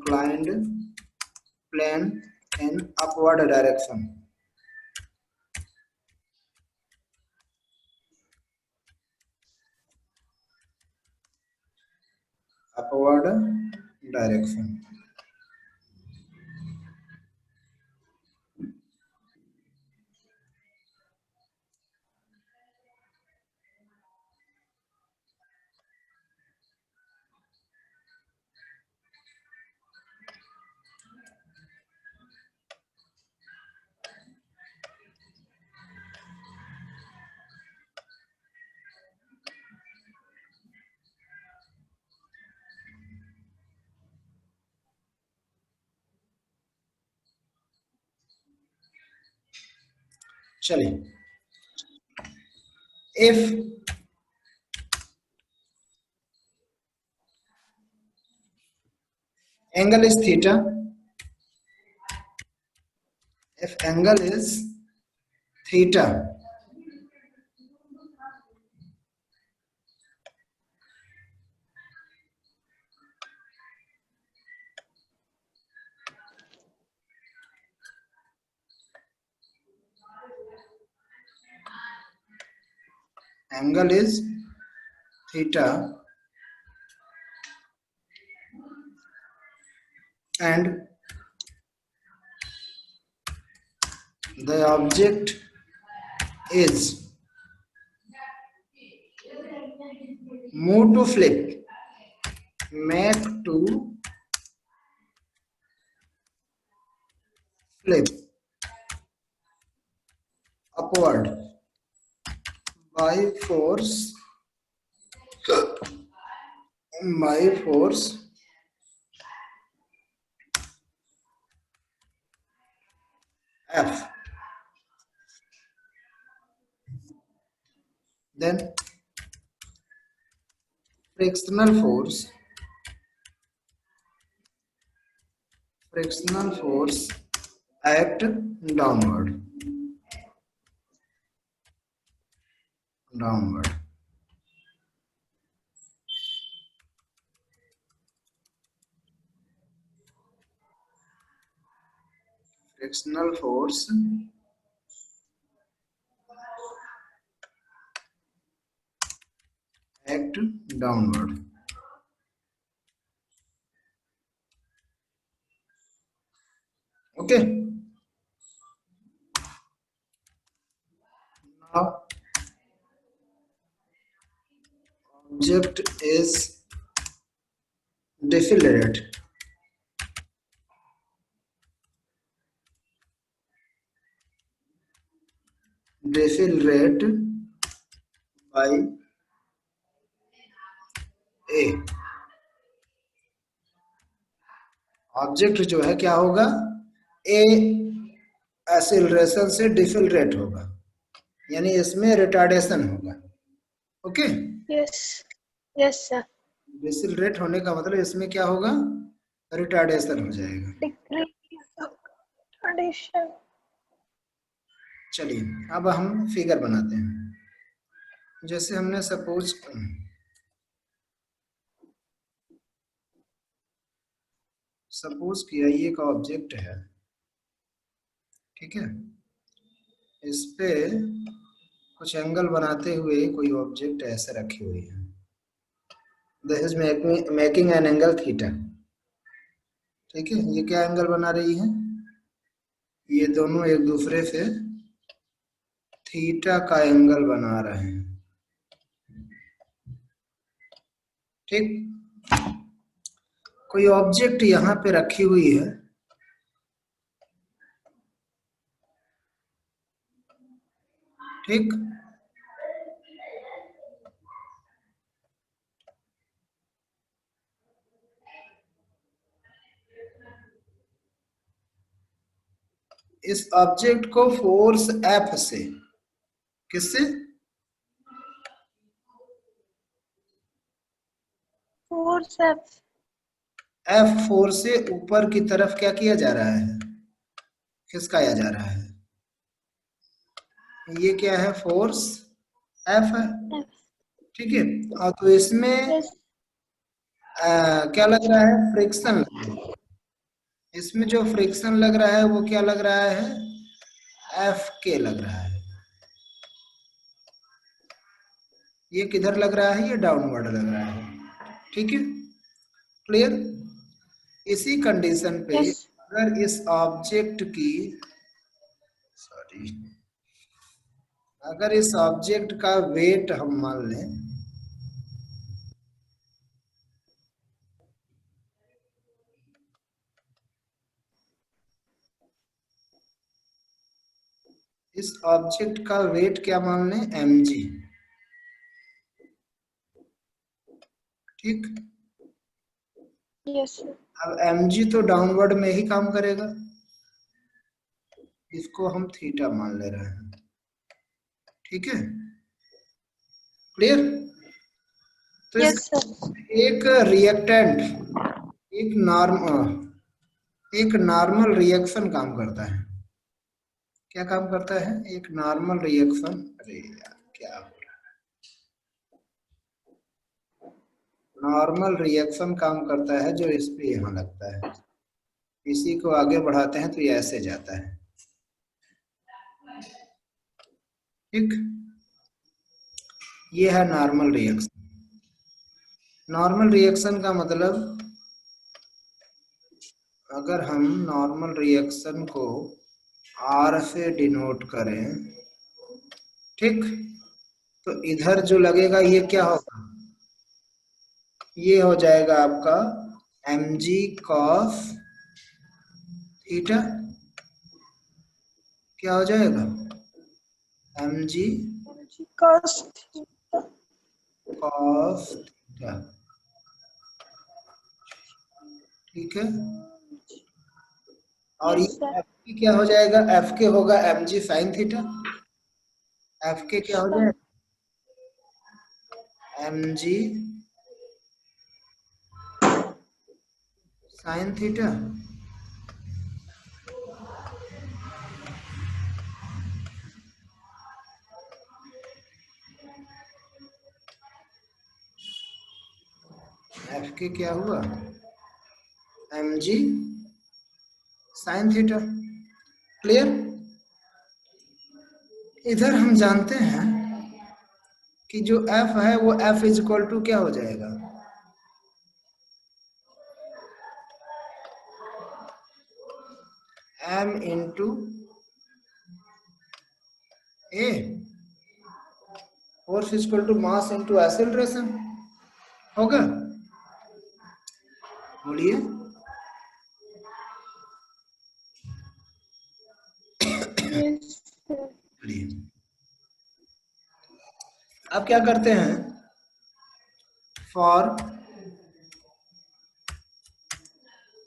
inclined plane in upward direction. Upward direction. चलिए, if angle is theta, if angle is theta, angle is theta and the object is move to flip, make to flip upward by force F. Then frictional force act downward. Frictional force act downward. Okay. Now object is decelerate. Decelerate by A. Object जो है क्या होगा, ए acceleration से decelerate होगा, यानी इसमें retardation होगा. Okay, yes sir. Decelerate होने का मतलब इसमें क्या होगा, रिटार्डेशन हो जाएगा. चलिए, अब हम फिगर बनाते हैं. जैसे हमने सपोज किया ये का ऑब्जेक्ट है, ठीक है, इस पे कुछ एंगल बनाते हुए कोई ऑब्जेक्ट ऐसे रखी हुई है. This is making an angle theta. ठीक है, ये क्या एंगल बना रही है, ये दोनों एक दूसरे से थीटा का एंगल बना रहे हैं. ठीक, कोई ऑब्जेक्ट यहां पे रखी हुई है, ठीक, इस ऑब्जेक्ट को फोर्स एफ से, किससे, फोर्स एफ फोर्स से ऊपर की तरफ क्या किया जा रहा है, खिसकाया जा रहा है. ये क्या है, फोर्स एफ है. ठीक है, और तो इसमें क्या लग रहा है, फ्रिक्शन. इसमें जो फ्रिक्शन लग रहा है वो क्या लग रहा है, एफ के लग रहा है। ये किधर लग रहा है, ये डाउनवर्ड लग रहा है। ठीक है, क्लियर। इसी कंडीशन पे Yes. अगर इस ऑब्जेक्ट की, सॉरी, अगर इस ऑब्जेक्ट का वेट हम मान लें, इस ऑब्जेक्ट का वेट क्या मान लें, mg। ठीक, Yes, sir. अब mg तो डाउनवर्ड में ही काम करेगा, इसको हम थीटा मान ले रहे हैं। ठीक है, क्लियर। तो इस Yes, sir. एक रिएक्टेंट, एक नॉर्मल रिएक्शन काम करता है। क्या काम करता है, एक नॉर्मल रिएक्शन, अरे यार क्या हो रहा है, नॉर्मल रिएक्शन काम करता है जो इस पे यहाँ लगता है। इसी को आगे बढ़ाते हैं तो ये ऐसे जाता है। ठीक, ये है नॉर्मल रिएक्शन। नॉर्मल रिएक्शन का मतलब, अगर हम नॉर्मल रिएक्शन को R से डिनोट करें, ठीक, तो इधर जो लगेगा ये क्या होगा, ये हो जाएगा आपका mg cos थीटा। क्या हो जाएगा, mg Cos theta. cos theta. ठीक है, और Yes, ये sir. एफ के क्या हो जाएगा, एफ के होगा mg sin थीटा। एफ के क्या हो जाएगा, mg sin थीटा। एफ के क्या हुआ, mg sin थीटा। क्लियर। इधर हम जानते हैं कि जो f है वो f इज इक्वल टू क्या हो जाएगा, m into a, force equal to mass into acceleration होगा। बोलिए, Yes, sir. बोलिए। अब क्या करते हैं, for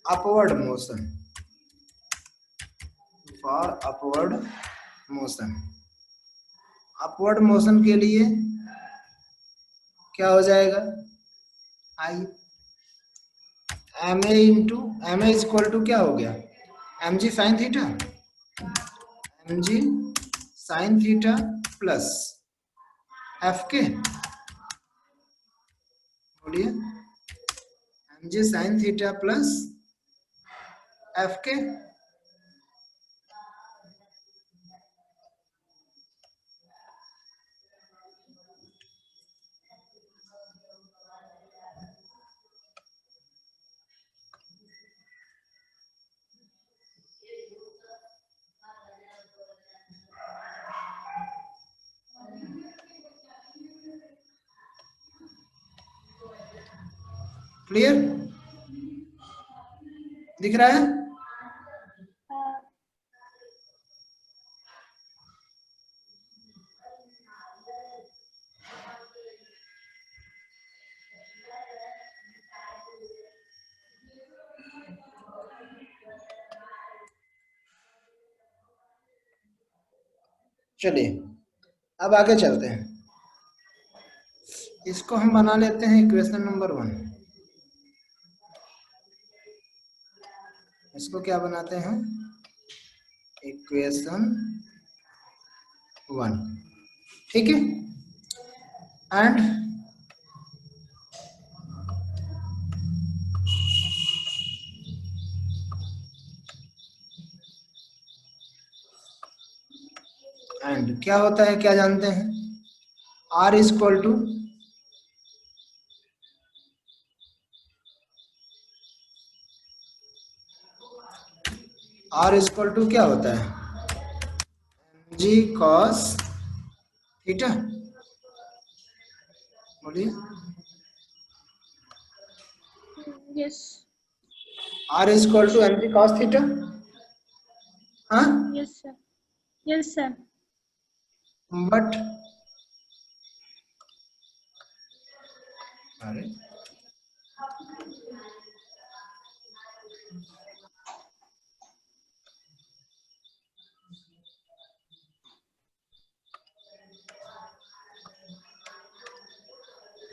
upward motion, for upward motion, upward motion के लिए क्या हो जाएगा, I m a into m a is equal to क्या हो गया, m g sine theta, m g sine theta plus f k, बोलिए, m g sine theta plus f k. Clear, दिख रहा है। चलिए अब आगे चलते हैं, इसको हम बना लेते हैं इक्वेशन नंबर 1। इसको क्या बनाते हैं, इक्वेशन 1। ठीक है, एंड एंड क्या होता है, क्या जानते हैं? आर इज इक्वल टू क्या होता है? G cos theta. बोलिए। Yes. R is equal to m ji cos theta. हाँ, Yes, sir. Yes, sir. But अरे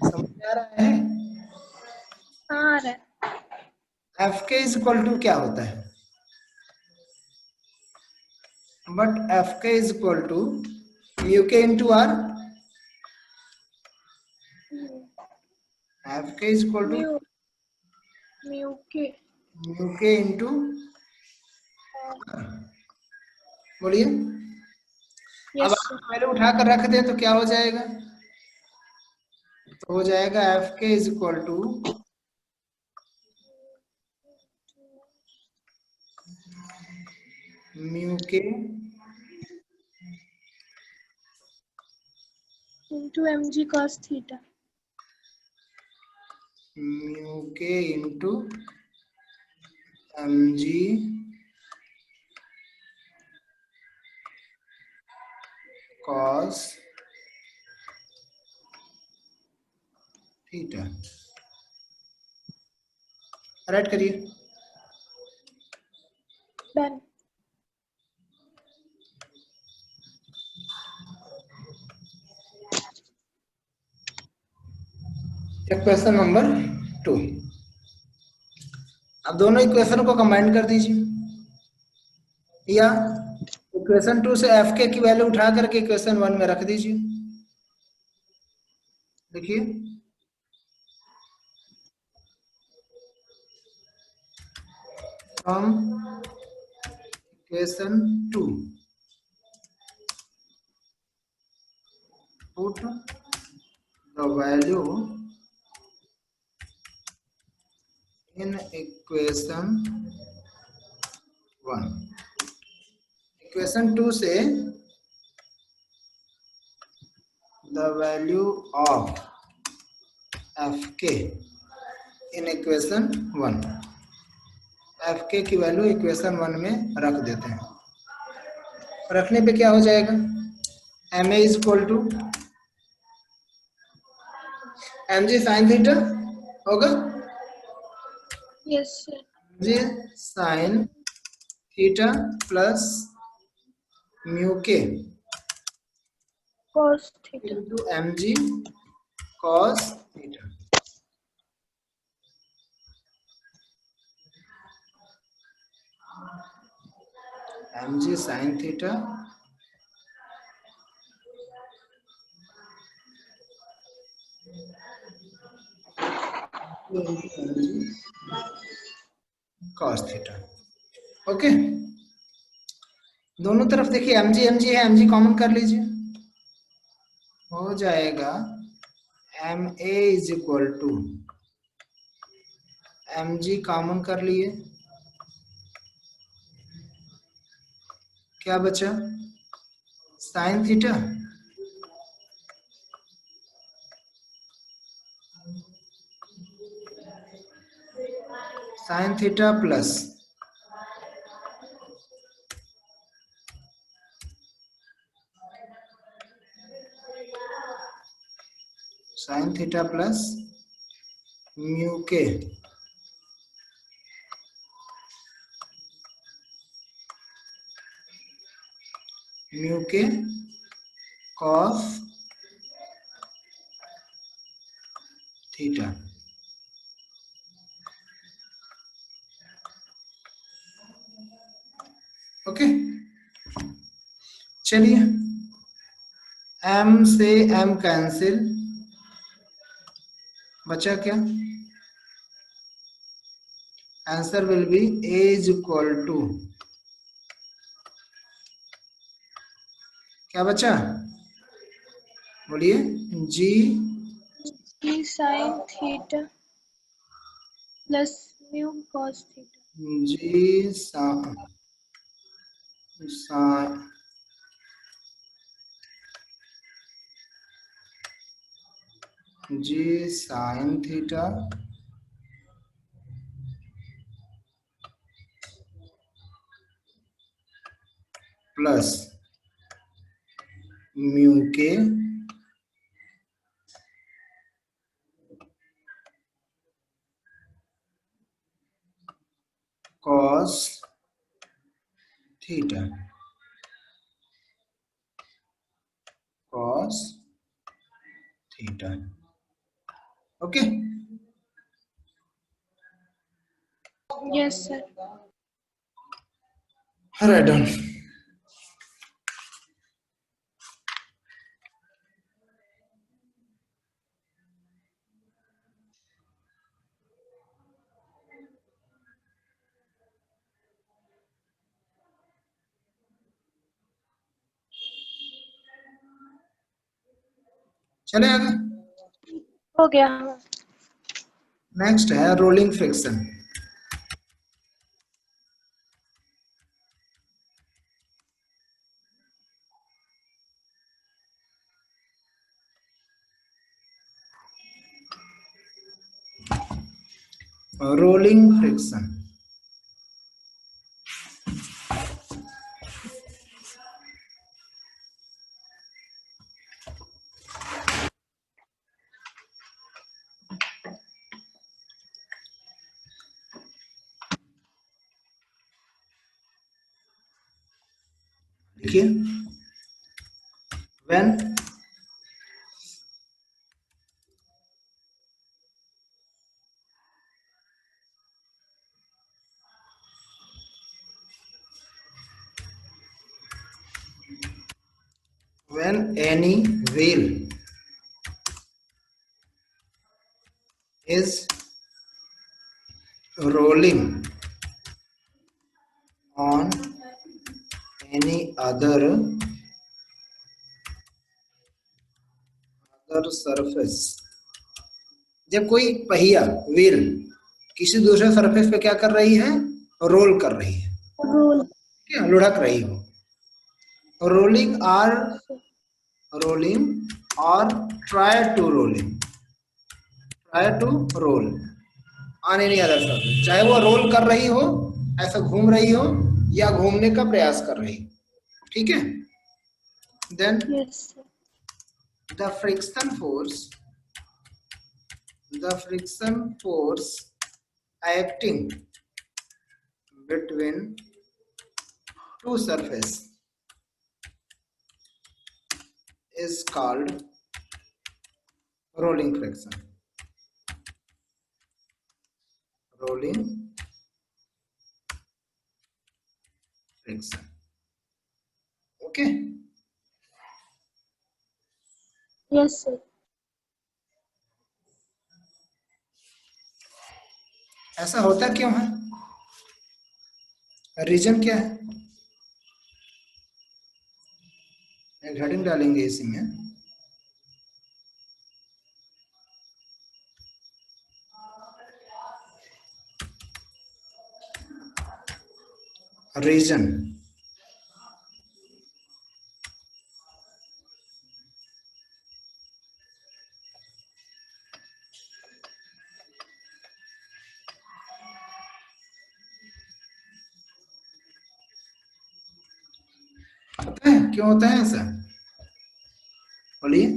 समझ आ रहा है? हाँ रहा। F K is equal to क्या होता है? But F K is equal to mu K into are. F K is equal to Mu के। म्यू के इंटू, बोलिए। अब Yes, आप sir. पहले उठाकर रख दें तो क्या हो जाएगा? तो हो जाएगा F K is equal to mu K Into mg cos theta. Mu K into M G cos theta. Write करिए। Done. Equation number 2। अब दोनों इक्वेशन को कंबाइन कर दीजिए, या इक्वेशन 2 से एफ के की वैल्यू उठा करके इक्वेशन 1 में रख दीजिए। देखिए, from equation 2 put the value in equation 1। Equation 2 से द वैल्यू ऑफ एफ के इन इक्वेशन 1। एफ के की वैल्यू इक्वेशन 1 में रख देते हैं। रखने पे क्या हो जाएगा? M a is equal to m g sine theta होगा। Yes, sir. G sine theta plus mu k Cos theta. Into M G cos theta. M g sine theta cos theta. Okay, दोनों तरफ देखिए M G है, M g common कर लीजिए, हो जाएगा m a is equal to m g common कर लिए, क्या बचा? Sine theta plus mu k cos theta. Okay, चलिए m से m कैंसिल, बचा क्या? Answer will be a is equal to क्या बचा, बोलिए। जी sin theta plus mu cos theta. जी सा, सा जी sine theta plus mu k cos theta, cos theta. Okay, Yes, sir. Right done. चले आगे। हो गया। नेक्स्ट है रोलिंग फ्रिक्शन। रोलिंग फ्रिक्शन, देखिए when any wheel is rolling on any other surface, जब कोई पहिया व्हील किसी दूसरे सरफेस पे क्या कर रही है, रोल कर रही है, Rule. क्या लुढ़क रही हो, rolling or rolling or try to roll on any other surface, चाहे वो रोल कर रही हो, ऐसा घूम रही हो या घूमने का प्रयास कर रही हो, ठीक है। Then Yes, sir. the friction force acting between two surface is called rolling friction. Rolling friction. Okay. Yes, sir. ऐसा होता क्यों है, रीजन क्या है, हेडिंग डालेंगे इसी में। रीजन, पता है क्यों होता है ऐसा, बोलिए।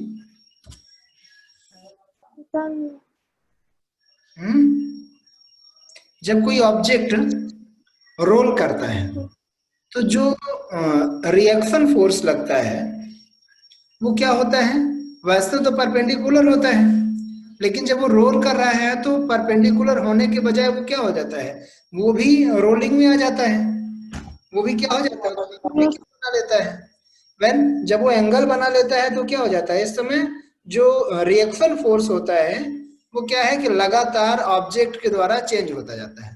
जब कोई ऑब्जेक्ट रोल करता है तो जो रिएक्शन फोर्स लगता है वो क्या होता है, वैसे तो परपेंडिकुलर होता है, लेकिन जब वो रोल कर रहा है तो परपेंडिकुलर होने के बजाय वो क्या हो जाता है, वो भी रोलिंग में आ जाता है, वो भी क्या हो जाता है, बना लेता है। जब वो एंगल बना लेता है तो क्या हो जाता है, इस समय जो रिएक्शन फोर्स होता है वो क्या है कि लगातार ऑब्जेक्ट के द्वारा चेंज होता जाता है।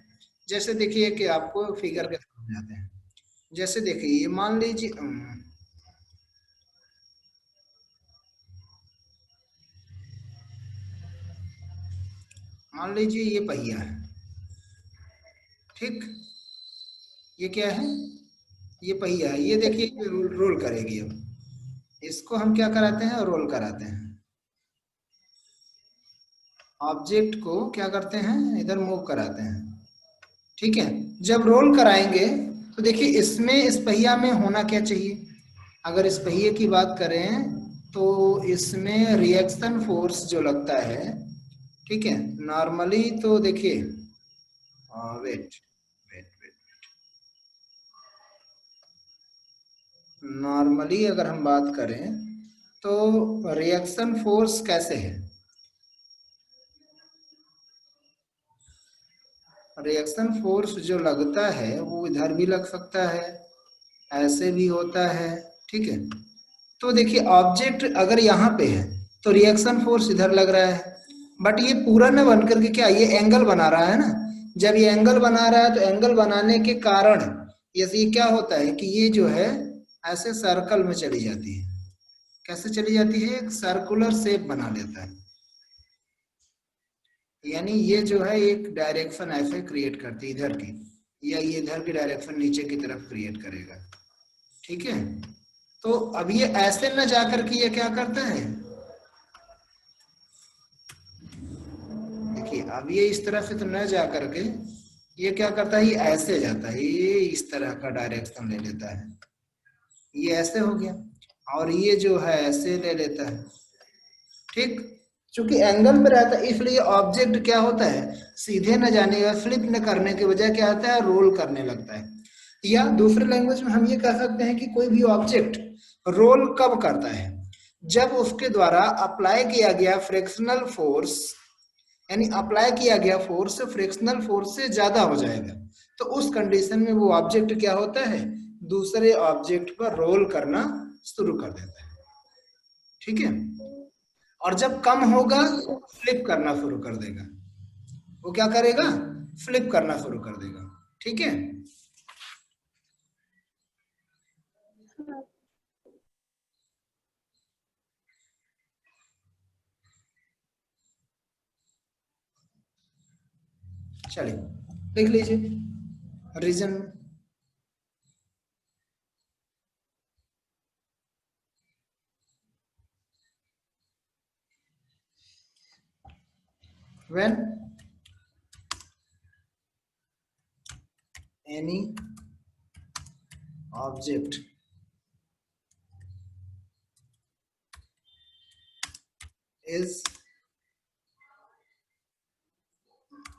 जैसे देखिए कि आपको फिगर के समझाते हैं, जैसे देखिए ये मान लीजिए मान लीजिए ये पहिया है, ठीक, ये क्या है, ये पहिया है, ये देखिए ये रोल करेगी। अब इसको हम क्या कराते हैं, रोल कराते हैं, ऑब्जेक्ट को क्या करते हैं, इधर मूव कराते हैं, ठीक है। जब रोल कराएंगे तो देखिए इसमें, इस पहिया में होना क्या चाहिए, अगर इस पहिए की बात करें तो इसमें रिएक्शन फोर्स जो लगता है, ठीक है, नॉर्मली तो देखिए, वेट वेट वेट, नॉर्मली अगर हम बात करें तो रिएक्शन फोर्स कैसे है, रिएक्शन फोर्स जो लगता है वो इधर भी लग सकता है, ऐसे भी होता है, ठीक है। तो देखिए ऑब्जेक्ट अगर यहाँ पे है तो रिएक्शन फोर्स इधर लग रहा है, बट ये पूरा न बन करके क्या, ये एंगल बना रहा है ना, जब ये एंगल बना रहा है तो एंगल बनाने के कारण ये क्या होता है कि ये जो है ऐसे सर्कल में चली जाती है, कैसे चली जाती है, एक सर्कुलर शेप बना लेता है, यानी ये जो है एक डायरेक्शन ऐसे क्रिएट करती है इधर की, या ये इधर की डायरेक्शन नीचे की तरफ क्रिएट करेगा, ठीक है। तो अब ये ऐसे न जाकर के ये क्या करता है, देखिए अब ये इस तरह से तो न जा करके ये क्या करता है, ये ऐसे जाता है, ये इस तरह का डायरेक्शन ले लेता है, ये ऐसे हो गया, और ये जो है ऐसे ले लेता है, ठीक। चूंकि एंगल में रहता है इसलिए ऑब्जेक्ट क्या होता है, सीधे न जाने या फ्लिप न करने के बजाय क्या होता है, रोल करने लगता है। या दूसरे लैंग्वेज में हम ये कह सकते हैं कि कोई भी ऑब्जेक्ट रोल कब करता है, जब उसके द्वारा अप्लाई किया गया फ्रिक्शनल फोर्स, यानी अप्लाई किया गया फोर्स फ्रिक्शनल फोर्स से ज्यादा हो जाएगा, तो उस कंडीशन में वो ऑब्जेक्ट क्या होता है, दूसरे ऑब्जेक्ट पर रोल करना शुरू कर देता है, ठीक है। और जब कम होगा फ्लिप करना शुरू कर देगा, वो क्या करेगा, फ्लिप करना शुरू कर देगा, ठीक है। चलिए देख लीजिए reason, when any object is,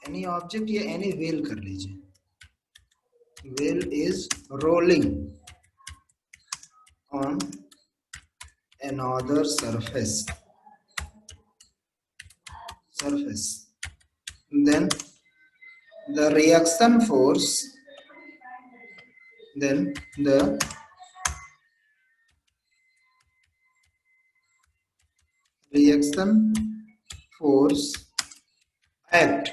any object या any wheel कर लीजिए, wheel is rolling on another surface, then the reaction force, then the reaction force act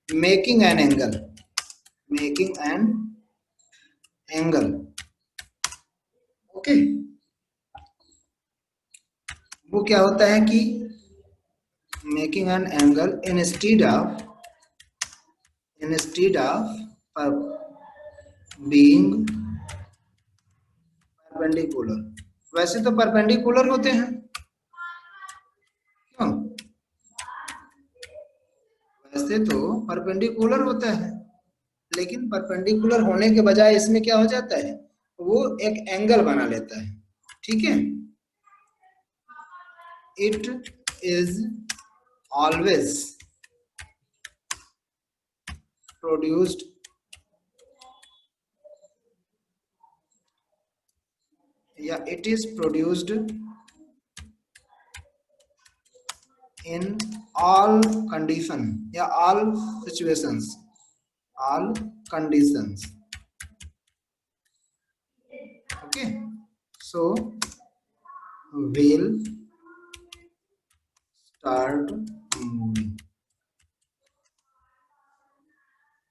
making an angle, okay. वो क्या होता है कि making an angle instead of being perpendicular, वैसे तो परपेंडिकुलर होते हैं, क्यों, वैसे तो परपेंडिकुलर होता है, लेकिन परपेंडिकुलर होने के बजाय इसमें क्या हो जाता है, वो एक एंगल बना लेता है, ठीक है। इट इज ऑलवेज प्रोड्यूस्ड या it is produced in all condition या all situations, all conditions, okay. So will start moving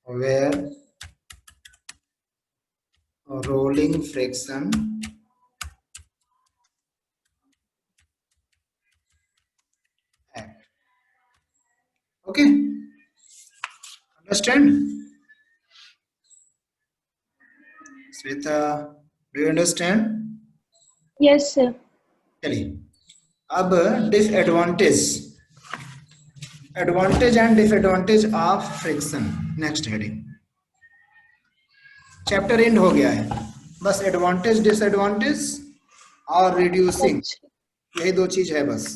where rolling friction Okay, understand? Sweta, do you understand? Yes, sir. चलिए अब disadvantage, advantage and disadvantage of friction, next heading. Chapter and हो गया है, बस advantage disadvantage और reducing, अच्छा, यही दो चीज है बस।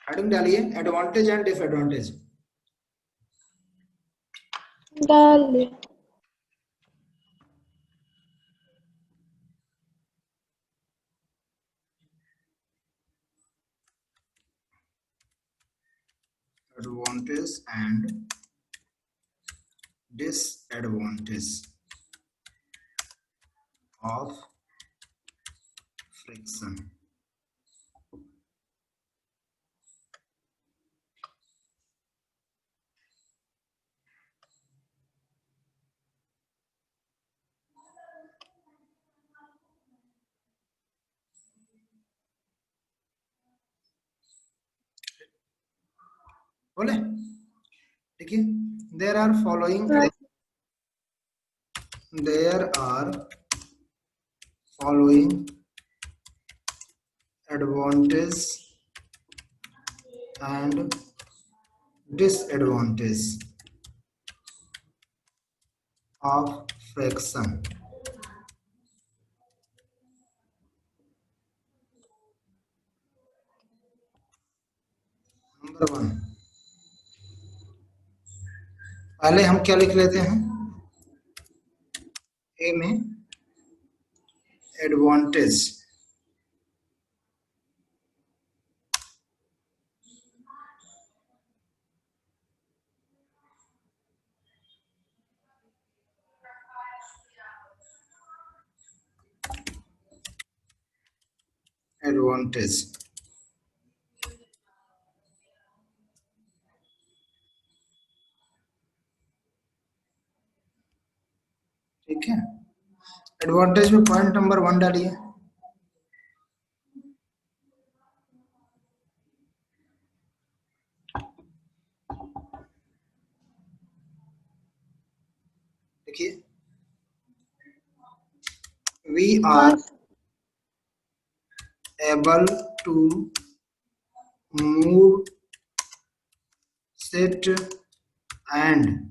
हेडिंग डालिए एडवांटेज एंड डिसएडवांटेज। डाल दिया। Advantage and disadvantage of friction. बोले ठीक है, देयर आर फॉलोइंग, हाँ, there are following advantage and disadvantage of fraction. Number 1, पहले हम क्या लिख लेते हैं, ए में एडवांटेज, एडवांटेज ठीक है। एडवांटेज में पॉइंट नंबर 1 डालिए, देखिए we हाँ, are able to move, sit and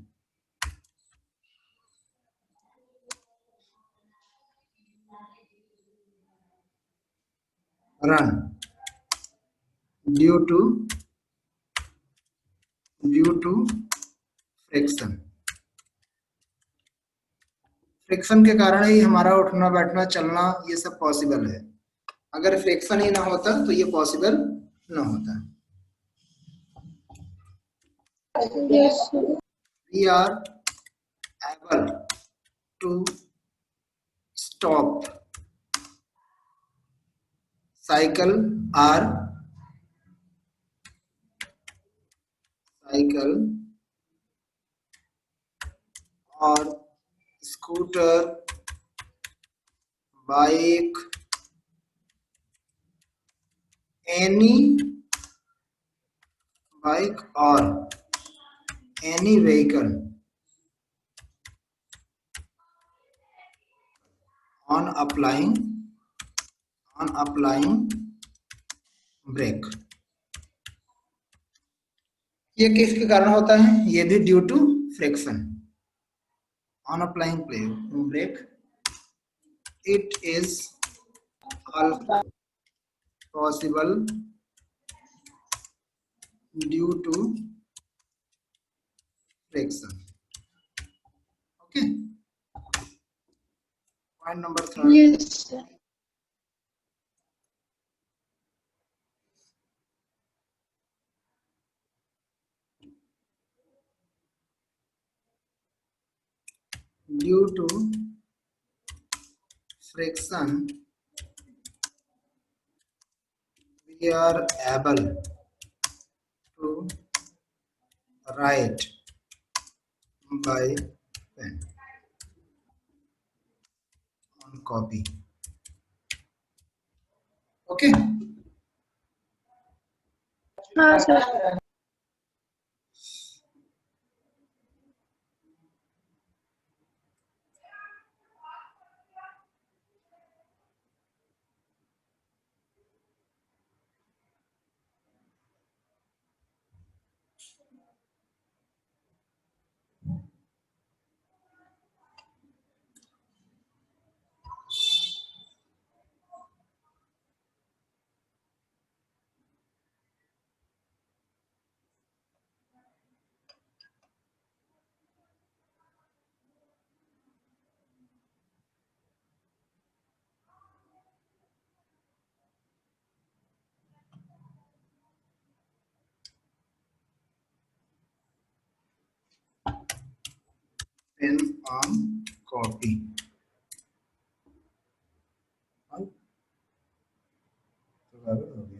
run due to friction. Friction के कारण ही हमारा उठना बैठना चलना ये सब पॉसिबल है, अगर फ्रिक्शन ही ना होता तो ये पॉसिबल ना होता। yes, sir. We are able to stop cycle or scooter, bike, any bike or any vehicle on applying brake। ये किसके कारण होता है, ये भी due to friction. On applying brake it is also possible due to friction। okay, point number 3, Yes, sir. due to friction we are able to write by pen। Copy. Okay, हाँ sir. Pain on copy. तो बराबर हो गया।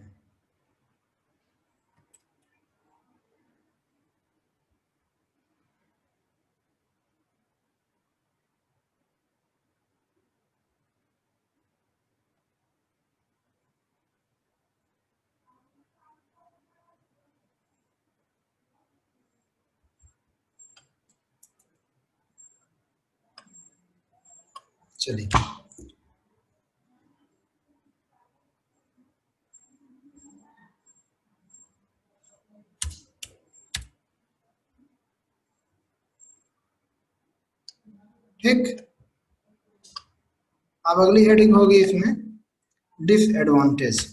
चलिए, ठीक। अब अगली heading होगी इसमें disadvantage.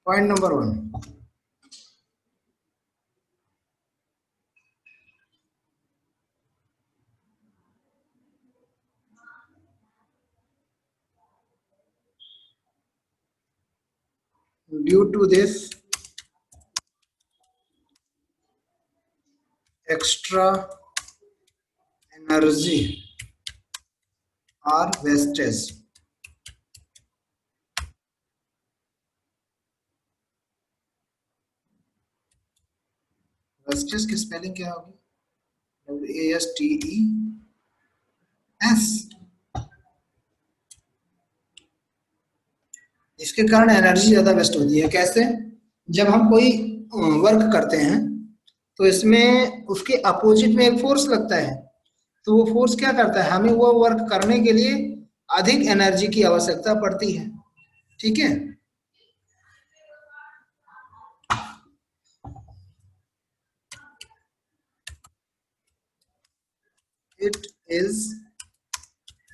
Point number 1, due to this extra energy or wastage, wastage की स्पेलिंग क्या होगी? WASTES। इसके कारण एनर्जी ज्यादा वेस्ट होती है। कैसे? जब हम कोई वर्क करते हैं तो इसमें उसके अपोजिट में एक फोर्स लगता है, तो वो फोर्स क्या करता है, हमें वो वर्क करने के लिए अधिक एनर्जी की आवश्यकता पड़ती है। ठीक है, it is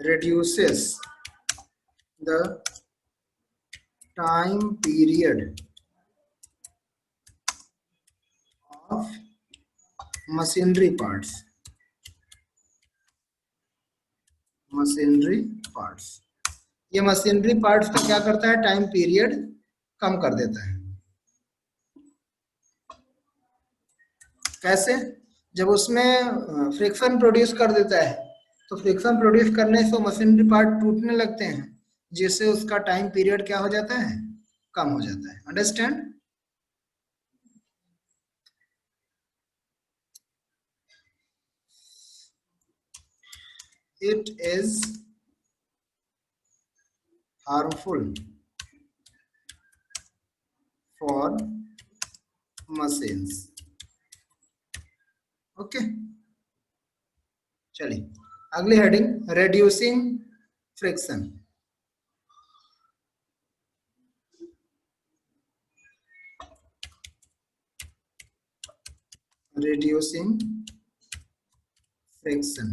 reduces the time period of machinery parts। Machinery parts, ये मशीनरी पार्ट्स का क्या करता है, टाइम पीरियड कम कर देता है। कैसे? जब उसमें फ्रिक्शन प्रोड्यूस कर देता है, तो फ्रिक्शन प्रोड्यूस करने से मशीनरी पार्ट टूटने लगते हैं, जिससे उसका टाइम पीरियड क्या हो जाता है, कम हो जाता है। Understand? It is harmful for machines. Okay, चलिए अगली heading, reducing friction. reducing friction।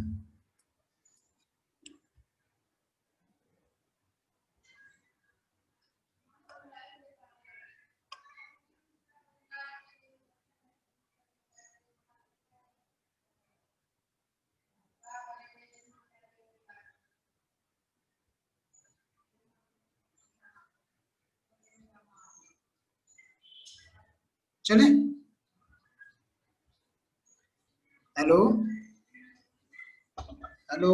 चले, हेलो हेलो,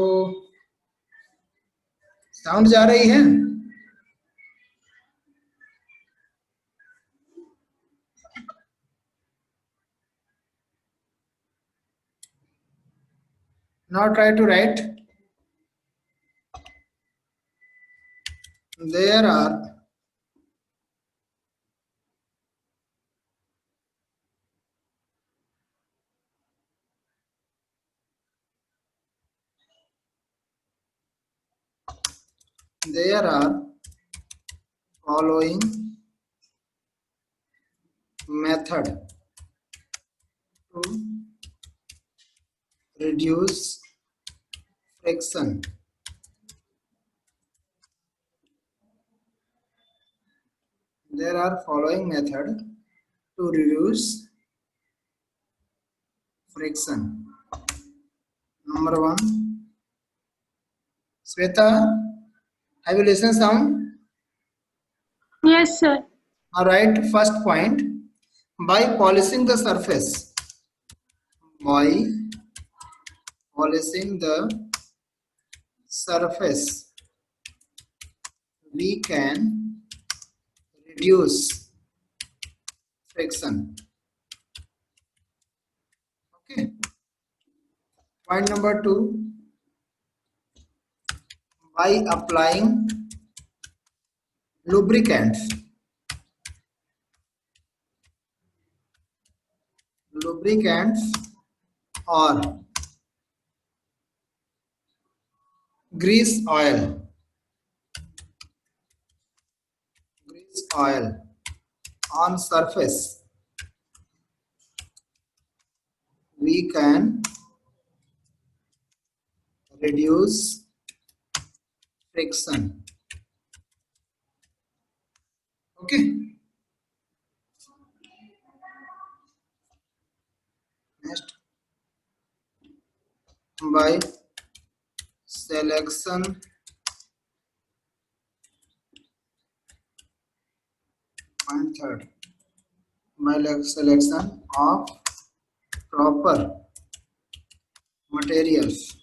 साउंड जा रही है? Now try to write. There are following method to reduce friction. There are following method to reduce friction. Number 1. Sweta, have you listened sound? Yes, sir. All right, first point. By polishing the surface. By polishing the surface, we can reduce friction. Okay. Point number 2. By applying lubricants. Or grease oil on surface, we can reduce friction. Okay. Next, by selection point third, by selection of proper materials,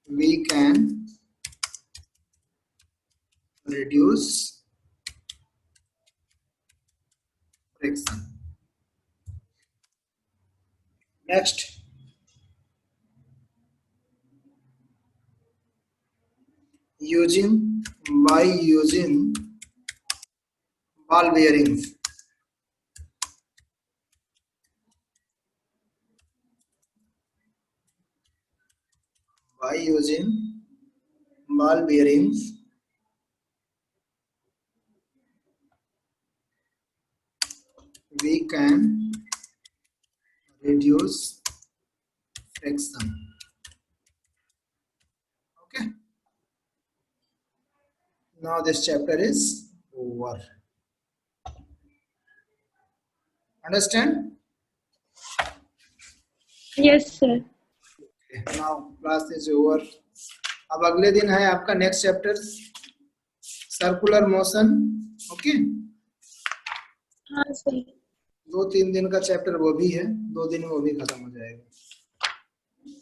we can reduce friction. Next, by using ball bearings. By using ball bearings, we can reduce friction. Okay. Now this chapter is over. Understand? Yes, sir. Okay. Now class is over. अब अगले दिन है आपका next chapter circular motion. Okay. हाँ sir. 2-3 दिन का chapter वो भी है, 2 दिन में वो भी खत्म हो जाएगा.